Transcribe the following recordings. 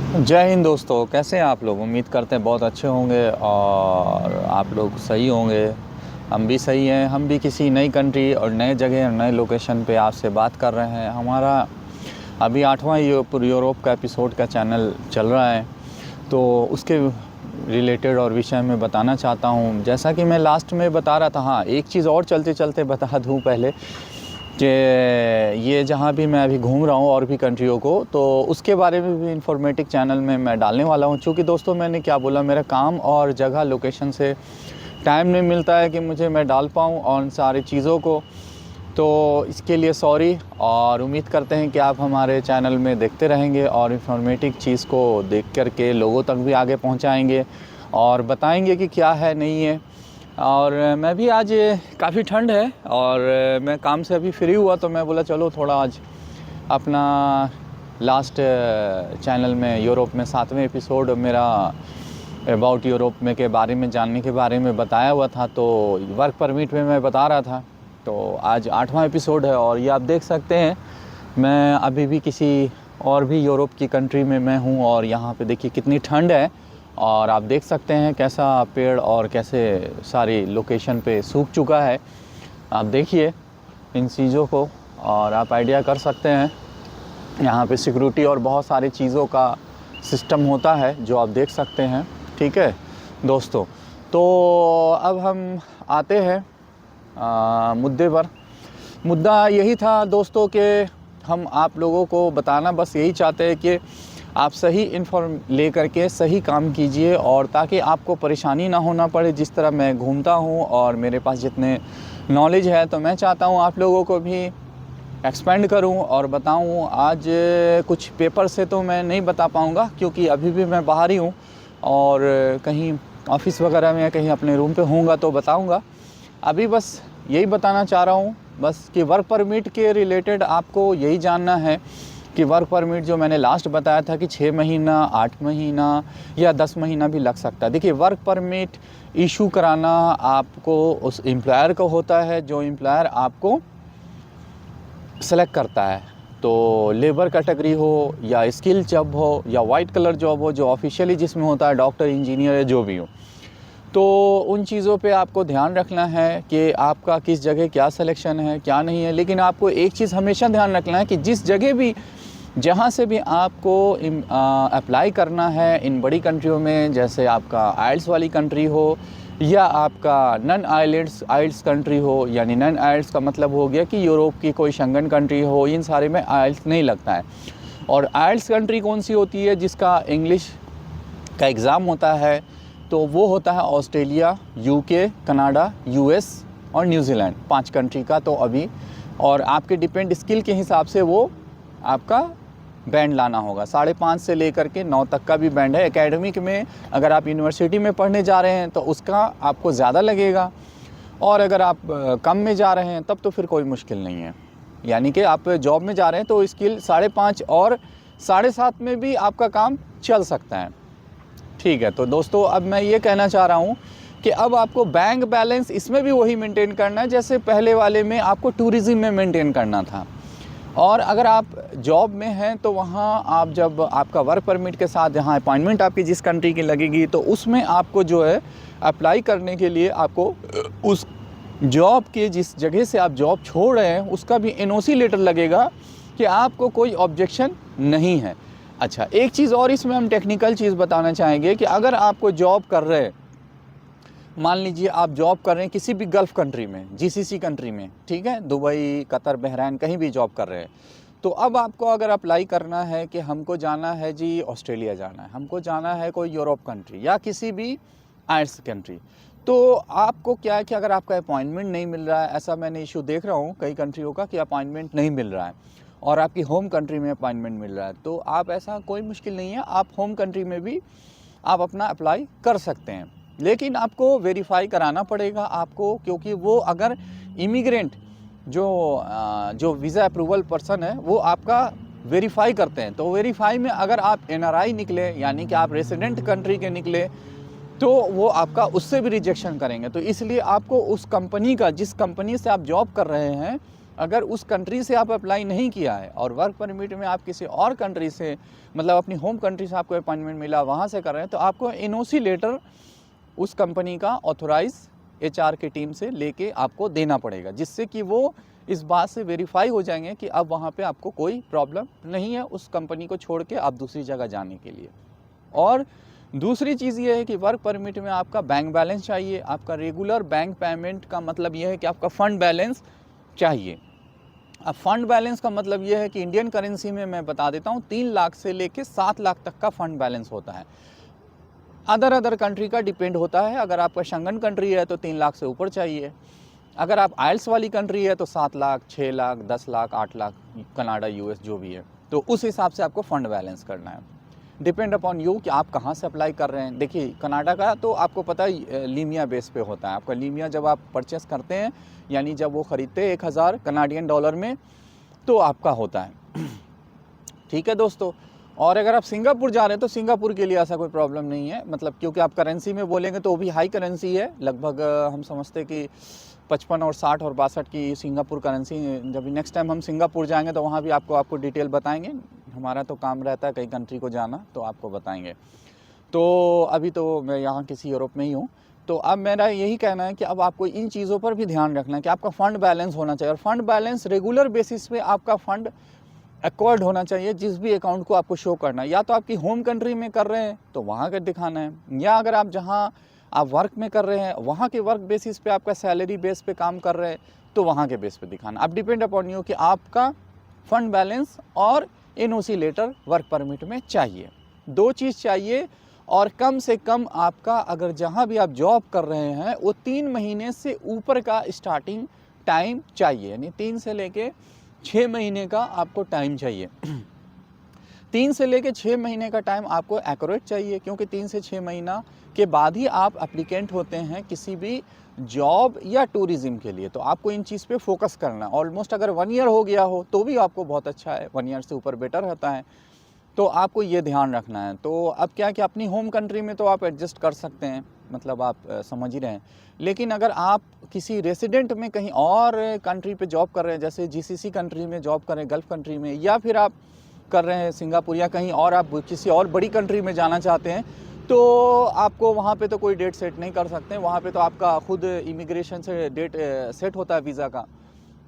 जय हिंद दोस्तों, कैसे हैं आप लोग। उम्मीद करते हैं बहुत अच्छे होंगे और आप लोग सही होंगे। हम भी सही हैं। हम भी किसी नई कंट्री और नए जगह और नए लोकेशन पे आपसे बात कर रहे हैं। हमारा अभी 8वां यूरोप का एपिसोड का चैनल चल रहा है, तो उसके रिलेटेड और विषय में बताना चाहता हूँ। जैसा कि मैं लास्ट में बता रहा था, हाँ एक चीज़ और चलते चलते बता दूँ पहले कि ये जहाँ भी मैं अभी घूम रहा हूँ और भी कंट्रियों को, तो उसके बारे में भी इंफॉर्मेटिव चैनल में मैं डालने वाला हूँ। चूँकि दोस्तों मैंने क्या बोला, मेरा काम और जगह लोकेशन से टाइम नहीं मिलता है कि मैं डाल पाऊँ और सारी चीज़ों को, तो इसके लिए सॉरी। और उम्मीद करते हैं कि आप हमारे चैनल में देखते रहेंगे और इंफॉर्मेटिव चीज़ को देख कर के लोगों तक भी आगे पहुँचाएँगे और बताएँगे कि क्या है नहीं है। और मैं भी आज काफ़ी ठंड है और मैं काम से अभी फ्री हुआ, तो मैं बोला चलो थोड़ा आज अपना लास्ट चैनल में यूरोप में 7वें एपिसोड मेरा अबाउट यूरोप में के बारे में जानने के बारे में बताया हुआ था, तो वर्क परमिट में मैं बता रहा था। तो आज 8वां एपिसोड है और ये आप देख सकते हैं मैं अभी भी किसी और भी यूरोप की कंट्री में मैं हूँ और यहाँ पे देखिए कितनी ठंड है। और आप देख सकते हैं कैसा पेड़ और कैसे सारी लोकेशन पे सूख चुका है। आप देखिए इन चीज़ों को और आप आइडिया कर सकते हैं। यहाँ पे सिक्योरिटी और बहुत सारी चीज़ों का सिस्टम होता है जो आप देख सकते हैं। ठीक है दोस्तों, तो अब हम आते हैं मुद्दे पर। मुद्दा यही था दोस्तों कि हम आप लोगों को बताना बस यही चाहते हैं कि आप सही इन्फॉर्म ले करके सही काम कीजिए, और ताकि आपको परेशानी ना होना पड़े। जिस तरह मैं घूमता हूँ और मेरे पास जितने नॉलेज है, तो मैं चाहता हूँ आप लोगों को भी एक्सपेंड करूँ और बताऊँ। आज कुछ पेपर से तो मैं नहीं बता पाऊँगा क्योंकि अभी भी मैं बाहर ही हूँ और कहीं ऑफिस वगैरह में कहीं अपने रूम पे होऊंगा तो बताऊँगा। अभी बस यही बताना चाह रहा हूँ बस कि वर्क परमिट के रिलेटेड आपको यही जानना है कि वर्क परमिट जो मैंने लास्ट बताया था कि 6 महीना, 8 महीना या 10 महीना भी लग सकता है। देखिए वर्क परमिट इशू कराना आपको उस एम्प्लॉयर को होता है जो एम्प्लॉयर आपको सेलेक्ट करता है। तो लेबर कैटेगरी हो या स्किल जॉब हो या वाइट कलर जॉब हो, जो ऑफिशियली जिसमें होता है डॉक्टर, इंजीनियर या जो भी हो, तो उन चीज़ों पे आपको ध्यान रखना है कि आपका किस जगह क्या सिलेक्शन है क्या नहीं है। लेकिन आपको एक चीज़ हमेशा ध्यान रखना है कि जिस जगह भी, जहाँ से भी आपको अप्लाई करना है इन बड़ी कंट्रियों में, जैसे आपका आइल्स वाली कंट्री हो या आपका नन आइल्स कंट्री हो, यानी नन आइल्स का मतलब हो गया कि यूरोप की कोई शंघन कंट्री हो, इन सारे में आइल्स नहीं लगता है। और आइल्स कंट्री कौन सी होती है जिसका इंग्लिश का एग्ज़ाम होता है, तो वो होता है ऑस्ट्रेलिया, यूके, कनाडा, यूएस और न्यूजीलैंड, 5 कंट्री का। तो अभी और आपके डिपेंड स्किल के हिसाब से वो आपका बैंड लाना होगा। 5.5 से लेकर के 9 तक का भी बैंड है। एकेडमिक में अगर आप यूनिवर्सिटी में पढ़ने जा रहे हैं तो उसका आपको ज़्यादा लगेगा, और अगर आप कम में जा रहे हैं तब तो फिर कोई मुश्किल नहीं है। यानी कि आप जॉब में जा रहे हैं तो स्किल 5.5 और 7.5 में भी आपका काम चल सकता है। ठीक है, तो दोस्तों अब मैं ये कहना चाह रहा हूँ कि अब आपको बैंक बैलेंस इसमें भी वही मेंटेन करना है जैसे पहले वाले में आपको टूरिज़्म में मेंटेन करना था। और अगर आप जॉब में हैं तो वहाँ आप जब आपका वर्क परमिट के साथ जहाँ अपॉइंटमेंट आपकी जिस कंट्री की लगेगी, तो उसमें आपको जो है अप्लाई करने के लिए आपको उस जॉब के जिस जगह से आप जॉब छोड़ रहे हैं उसका भी एनओसी लेटर लगेगा कि आपको कोई ऑब्जेक्शन नहीं है। अच्छा, एक चीज़ और इसमें हम टेक्निकल चीज़ बताना चाहेंगे कि अगर आपको जॉब कर रहे हैं, मान लीजिए आप जॉब कर रहे हैं किसी भी गल्फ़ कंट्री में, जीसीसी कंट्री में, ठीक है, दुबई, कतर, बहरैन, कहीं भी जॉब कर रहे हैं, तो अब आपको अगर अप्लाई करना है कि हमको जाना है जी ऑस्ट्रेलिया जाना है, हमको जाना है कोई यूरोप कंट्री या किसी भी आइल्स कंट्री, तो आपको क्या है कि अगर आपका अपॉइंटमेंट नहीं मिल रहा है, ऐसा मैंने इशू देख रहा हूँ कई कंट्रियों का कि अपॉइंटमेंट नहीं मिल रहा है और आपकी होम कंट्री में अपॉइंटमेंट मिल रहा है, तो आप ऐसा कोई मुश्किल नहीं है, आप होम कंट्री में भी आप अपना अप्लाई कर सकते हैं। लेकिन आपको वेरीफाई कराना पड़ेगा आपको, क्योंकि वो अगर इमिग्रेंट जो वीज़ा अप्रूवल पर्सन है वो आपका वेरीफाई करते हैं, तो वेरीफाई में अगर आप एनआरआई निकले, यानी कि आप रेसिडेंट कंट्री के निकले, तो वो आपका उससे भी रिजेक्शन करेंगे। तो इसलिए आपको उस कंपनी का, जिस कंपनी से आप जॉब कर रहे हैं, अगर उस कंट्री से आप अप्लाई नहीं किया है और वर्क परमिट में आप किसी और कंट्री से, मतलब अपनी होम कंट्री से आपको अपॉइंटमेंट मिला वहाँ से कर रहे हैं, तो आपको एनओसी लेटर उस कंपनी का ऑथोराइज एचआर की टीम से लेके आपको देना पड़ेगा, जिससे कि वो इस बात से वेरीफाई हो जाएंगे कि अब वहाँ पे आपको कोई प्रॉब्लम नहीं है उस कंपनी को छोड़ के आप दूसरी जगह जाने के लिए। और दूसरी चीज़ ये है कि वर्क परमिट में आपका बैंक बैलेंस चाहिए। आपका रेगुलर बैंक पेमेंट का मतलब ये है कि आपका फ़ंड बैलेंस चाहिए। अब फंड बैलेंस का मतलब ये है कि इंडियन करेंसी में मैं बता देता हूँ 3 लाख से लेके 7 लाख तक का फंड बैलेंस होता है। अदर कंट्री का डिपेंड होता है। अगर आपका शंघन कंट्री है तो 3 लाख से ऊपर चाहिए। अगर आप आइल्स वाली कंट्री है तो 7 लाख, 6 लाख, 10 लाख, 8 लाख, कनाडा, यूएस जो भी है, तो उस हिसाब से आपको फ़ंड बैलेंस करना है। डिपेंड अपॉन यू कि आप कहाँ से अप्लाई कर रहे हैं। देखिए कनाडा का तो आपको पता है लीमिया बेस पे होता है। आपका लीमिया जब आप परचेस करते हैं, यानी जब वो ख़रीदते हैं 1000 कनाडियन डॉलर में, तो आपका होता है। ठीक है दोस्तों। और अगर आप सिंगापुर जा रहे हैं तो सिंगापुर के लिए ऐसा कोई प्रॉब्लम नहीं है, मतलब क्योंकि आप करेंसी में बोलेंगे तो वो भी हाई करेंसी है। लगभग हम समझते कि 55 और 60 और 62 की सिंगापुर करेंसी। जब नेक्स्ट टाइम हम सिंगापुर जाएंगे तो वहाँ भी आपको डिटेल बताएंगे। हमारा तो काम रहता है कई कंट्री को जाना, तो आपको बताएंगे। तो अभी तो मैं यहाँ किसी यूरोप में ही हूँ। तो अब मेरा यही कहना है कि अब आपको इन चीज़ों पर भी ध्यान रखना है कि आपका फ़ंड बैलेंस होना चाहिए। और फंड बैलेंस रेगुलर बेसिस पे आपका फ़ंड अकॉर्ड होना चाहिए जिस भी अकाउंट को आपको शो करना है। या तो आपकी होम कंट्री में कर रहे हैं तो वहाँ का दिखाना है, या अगर आप जहाँ आप वर्क में कर रहे हैं वहाँ के वर्क बेसिस पे आपका सैलरी बेस पे काम कर रहे हैं तो वहाँ के बेस पे दिखाना। अब डिपेंड अपॉन यू कि आपका फ़ंड बैलेंस और एनओसी लेटर वर्क परमिट में चाहिए। 2 चीज़ चाहिए। और कम से कम आपका अगर जहाँ भी आप जॉब कर रहे हैं वो 3 महीने से ऊपर का स्टार्टिंग टाइम चाहिए, यानी 3 से लेके 6 महीने का आपको टाइम चाहिए। 3 से लेके 6 महीने का टाइम आपको एक्यूरेट चाहिए, क्योंकि 3 से 6 महीना के बाद ही आप एप्लीकेंट होते हैं किसी भी जॉब या टूरिज़्म के लिए। तो आपको इन चीज़ पे फोकस करना है। ऑलमोस्ट अगर 1 ईयर हो गया हो तो भी आपको बहुत अच्छा है, 1 ईयर से ऊपर बेटर रहता है। तो आपको ये ध्यान रखना है। तो अब क्या है कि अपनी होम कंट्री में तो आप एडजस्ट कर सकते हैं, मतलब आप समझ ही रहे हैं। लेकिन अगर आप किसी रेसिडेंट में कहीं और कंट्री पे जॉब कर रहे हैं, जैसे जीसीसी कंट्री में जॉब कर रहे हैं, गल्फ़ कंट्री में, या फिर आप कर रहे हैं सिंगापुर या कहीं और आप किसी और बड़ी कंट्री में जाना चाहते हैं, तो आपको वहाँ पे तो कोई डेट सेट नहीं कर सकते। वहाँ पे तो आपका खुद इमिग्रेशन से डेट सेट होता है वीज़ा का।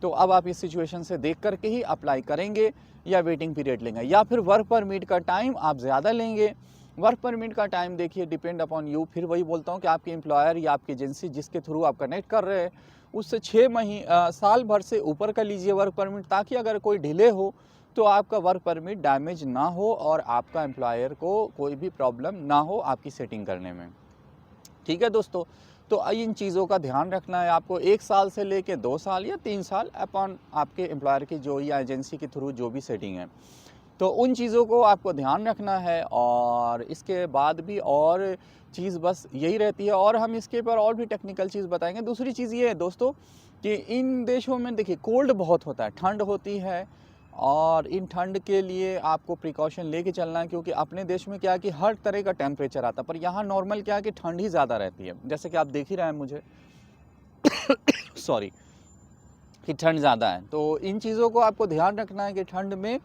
तो अब आप इस सिचुएशन से देख करके ही अप्लाई करेंगे या वेटिंग पीरियड लेंगे, या फिर वर्क परमिट का टाइम आप ज़्यादा लेंगे। वर्क परमिट का टाइम देखिए डिपेंड अपॉन यू। फिर वही बोलता हूँ कि आपके एम्प्लॉयर या आपकी एजेंसी जिसके थ्रू आप कनेक्ट कर रहे हैं उससे 6 महीने साल भर से ऊपर का लीजिए वर्क परमिट, ताकि अगर कोई डिले हो तो आपका वर्क परमिट डैमेज ना हो और आपका एम्प्लॉयर को कोई भी प्रॉब्लम ना हो आपकी सेटिंग करने में। ठीक है दोस्तों। तो इन चीज़ों का ध्यान रखना है आपको। 1 साल से लेके 2 साल या 3 साल अपॉन आपके एम्प्लॉयर की जो या एजेंसी के थ्रू जो भी सेटिंग है, तो उन चीज़ों को आपको ध्यान रखना है। और इसके बाद भी और चीज़ बस यही रहती है, और हम इसके ऊपर और भी टेक्निकल चीज़ बताएंगे। दूसरी चीज़ ये है दोस्तों कि इन देशों में देखिए कोल्ड बहुत होता है, ठंड होती है, और इन ठंड के लिए आपको प्रिकॉशन लेके चलना है। क्योंकि अपने देश में क्या है कि हर तरह का टेम्परेचर आता है, पर यहाँ नॉर्मल क्या है कि ठंड ही ज़्यादा रहती है, जैसे कि आप देख ही रहे हैं मुझे सॉरी, कि ठंड ज़्यादा है। तो इन चीज़ों को आपको ध्यान रखना है कि ठंड में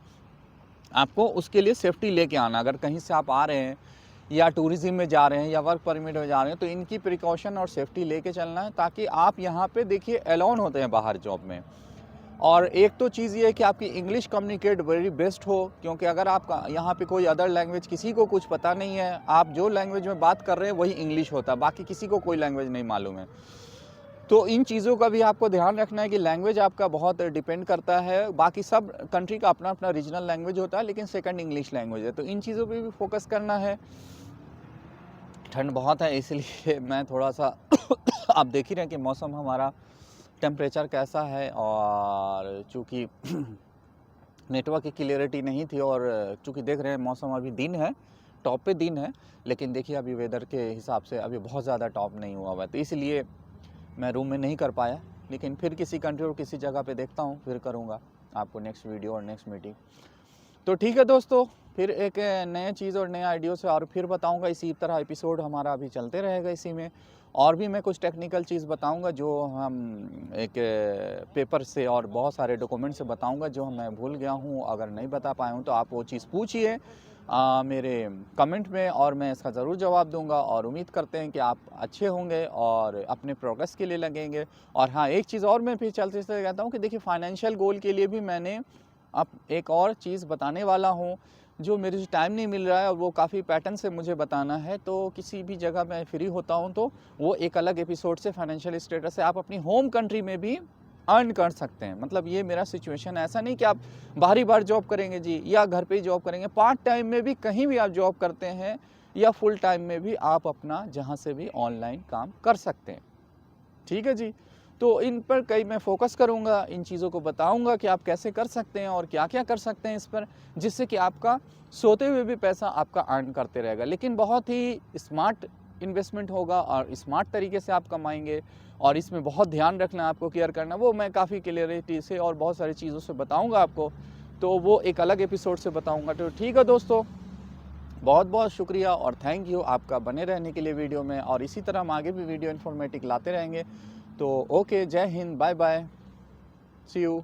आपको उसके लिए सेफ्टी लेके आना। अगर कहीं से आप आ रहे हैं या टूरिज़्म में जा रहे हैं या वर्क परमिट में जा रहे हैं तो इनकी प्रिकॉशन और सेफ्टी लेके चलना है, ताकि आप यहाँ पे देखिए अलाउन होते हैं बाहर जॉब में। और एक तो चीज़ ये है कि आपकी इंग्लिश कम्युनिकेट वेरी बेस्ट हो, क्योंकि अगर आप यहाँ पे कोई अदर लैंग्वेज किसी को कुछ पता नहीं है, आप जो लैंग्वेज में बात कर रहे हैं वही इंग्लिश होता है, बाकी किसी को कोई लैंग्वेज नहीं मालूम है। तो इन चीज़ों का भी आपको ध्यान रखना है कि लैंग्वेज आपका बहुत डिपेंड करता है। बाकी सब कंट्री का अपना अपना रीजनल लैंग्वेज होता है, लेकिन सेकंड इंग्लिश लैंग्वेज है, तो इन चीज़ों पे भी फोकस करना है। ठंड बहुत है इसलिए मैं थोड़ा सा आप देख ही रहे हैं कि मौसम हमारा टेम्परेचर कैसा है। और चूँकि नेटवर्क की क्लियरिटी नहीं थी, और चूँकि देख रहे हैं मौसम अभी दिन है, टॉप पे दिन है, लेकिन देखिए अभी वेदर के हिसाब से अभी बहुत ज़्यादा टॉप नहीं हुआ हुआ है, तो इसलिए मैं रूम में नहीं कर पाया। लेकिन फिर किसी कंट्री और किसी जगह पे देखता हूँ, फिर करूँगा आपको नेक्स्ट वीडियो और नेक्स्ट मीटिंग। तो ठीक है दोस्तों, फिर एक नए चीज़ और नए आइडियो से और फिर बताऊंगा। इसी तरह एपिसोड हमारा अभी चलते रहेगा इसी में, और भी मैं कुछ टेक्निकल चीज़ बताऊंगा जो हम एक पेपर से और बहुत सारे डॉक्यूमेंट से बताऊंगा जो मैं भूल गया हूं। अगर नहीं बता पाया हूं तो आप वो चीज़ पूछिए मेरे कमेंट में, और मैं इसका ज़रूर जवाब दूंगा। और उम्मीद करते हैं कि आप अच्छे होंगे और अपने प्रोग्रेस के लिए लगेंगे। और हाँ, एक चीज़ और मैं फिर चलते चलते कहता हूँ कि देखिए, फाइनेंशियल गोल के लिए भी मैंने अब एक और चीज़ बताने वाला हूँ, जो मेरे से टाइम नहीं मिल रहा है और वो काफ़ी पैटर्न से मुझे बताना है। तो किसी भी जगह मैं फ्री होता हूँ तो वो एक अलग एपिसोड से फाइनेंशियल स्टेटस से आप अपनी होम कंट्री में भी अर्न कर सकते हैं। मतलब ये मेरा सिचुएशन, ऐसा नहीं कि आप बाहरी बार जॉब करेंगे जी, या घर पे ही जॉब करेंगे। पार्ट टाइम में भी कहीं भी आप जॉब करते हैं, या फुल टाइम में भी आप अपना जहाँ से भी ऑनलाइन काम कर सकते हैं। ठीक है जी। तो इन पर कई मैं फ़ोकस करूँगा, इन चीज़ों को बताऊँगा कि आप कैसे कर सकते हैं और क्या-क्या कर सकते हैं इस पर, जिससे कि आपका सोते हुए भी पैसा आपका अर्न करते रहेगा। लेकिन बहुत ही स्मार्ट इन्वेस्टमेंट होगा और स्मार्ट तरीके से आप कमाएँगे, और इसमें बहुत ध्यान रखना है, आपको केयर करना। वो मैं काफ़ी क्लियरिटी से और बहुत सारी चीज़ों से बताऊँगा आपको, तो वो एक अलग एपिसोड से बताऊँगा। तो ठीक है दोस्तों, बहुत बहुत शुक्रिया और थैंक यू आपका बने रहने के लिए वीडियो में, और इसी तरह हम आगे भी वीडियो इन्फॉर्मेटिव लाते रहेंगे। तो okay, Jai Hind, bye bye, see you.